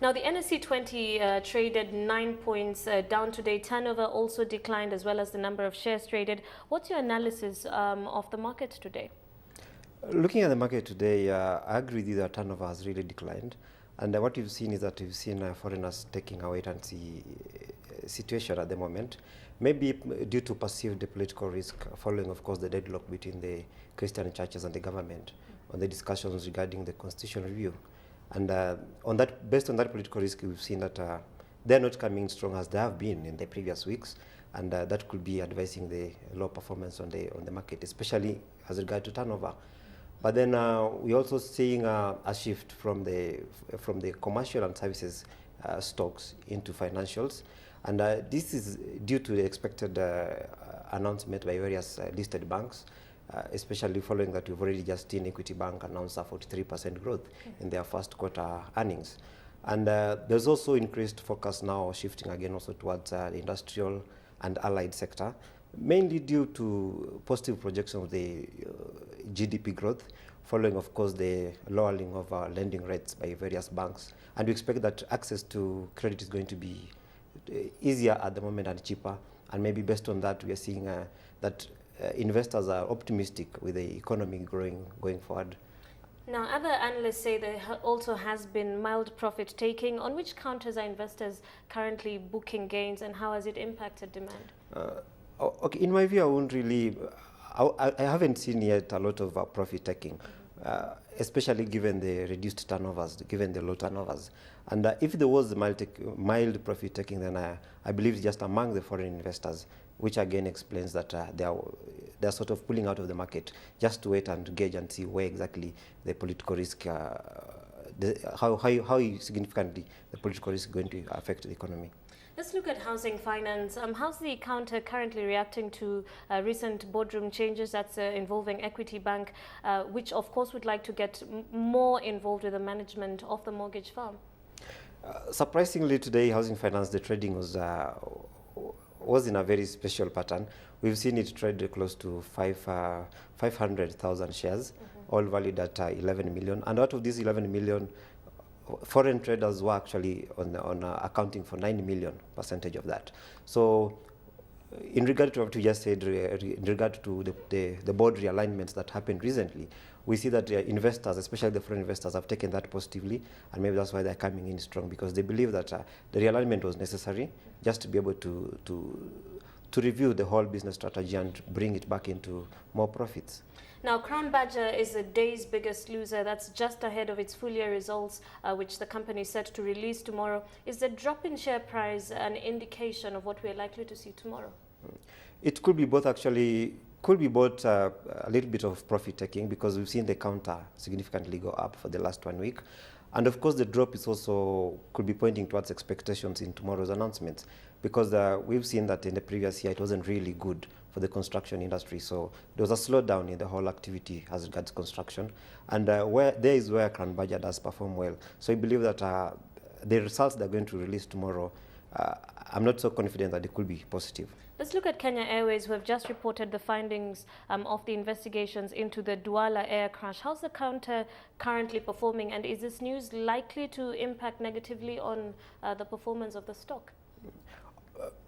Now, the NSE 20 traded 9 points down today. Turnover also declined, as well as the number of shares traded. What's your analysis of the market today? Looking at the market today, I agree with you that turnover has really declined. And what we've seen is that we've seen foreigners taking a wait-and-see situation at the moment, maybe due to perceived political risk following, of course, the deadlock between the Christian churches and the government on the discussions regarding the constitutional review. And based on that political risk, we've seen that they're not coming strong as they have been in the previous weeks, and that could be advising the low performance on the market, especially as regard to turnover. But then we're also seeing a shift from the commercial and services stocks into financials, and this is due to the expected announcement by various listed banks. Especially following that, we've already just seen Equity Bank announce a 43% growth in their first quarter earnings. And there's also increased focus now shifting again also towards the industrial and allied sector, mainly due to positive projections of the GDP growth, following, of course, the lowering of lending rates by various banks. And we expect that access to credit is going to be easier at the moment and cheaper. And maybe based on that, we are seeing that investors are optimistic with the economy growing going forward. Now, other analysts say there also has been mild profit taking. On which counters are investors currently booking gains, and how has it impacted demand? Okay, in my view, I won't really. I haven't seen yet a lot of profit taking, especially given the reduced turnovers, given the low turnovers. And if there was mild profit taking, then I believe it's just among the foreign investors, which again explains that they're sort of pulling out of the market just to wait and gauge and see where exactly the political risk, how significantly the political risk is going to affect the economy. Let's look at housing finance. How's the counter currently reacting to recent boardroom changes that's involving Equity Bank, which of course would like to get more involved with the management of the mortgage firm? Surprisingly today, housing finance, the trading was in a very special pattern. We've seen it trade close to 500,000 shares, all valued at 11 million. And out of these 11 million, foreign traders were actually on accounting for 9 million percentage of that. So in regard to what you just said, in regard to the board realignments that happened recently, we see that investors, especially the foreign investors, have taken that positively, and maybe that's why they're coming in strong, because they believe that the realignment was necessary just to be able to review the whole business strategy and bring it back into more profits. Now, Berger is the day's biggest loser. That's just ahead of its full year results, which the company is set to release tomorrow. Is the drop in share price an indication of what we're likely to see tomorrow? It could be both, actually. Could be both a little bit of profit taking, because we've seen the counter significantly go up for the last 1 week. And of course, the drop is also could be pointing towards expectations in tomorrow's announcements, because we've seen that in the previous year it wasn't really good for the construction industry. So there was a slowdown in the whole activity as regards construction, and there is where Berger does perform well. So I believe that the results they're going to release tomorrow, I'm not so confident that it could be positive. Let's look at Kenya Airways, who have just reported the findings of the investigations into the Douala air crash. How's the counter currently performing, and is this news likely to impact negatively on the performance of the stock?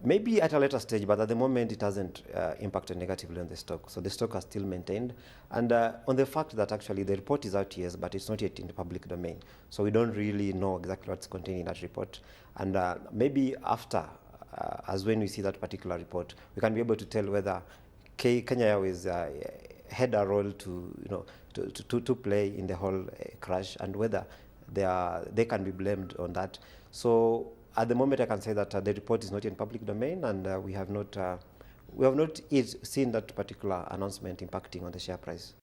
Maybe at a later stage, but at the moment it hasn't impacted negatively on the stock. So the stock has still maintained. And on the fact that actually the report is out, yes, but it's not yet in the public domain. So we don't really know exactly what's contained in that report. And maybe after, as when we see that particular report, we can be able to tell whether Kenya Airways had a role to play in the whole crash, and whether they can be blamed on that. So at the moment, I can say that the report is not in public domain, and we have not yet seen that particular announcement impacting on the share price.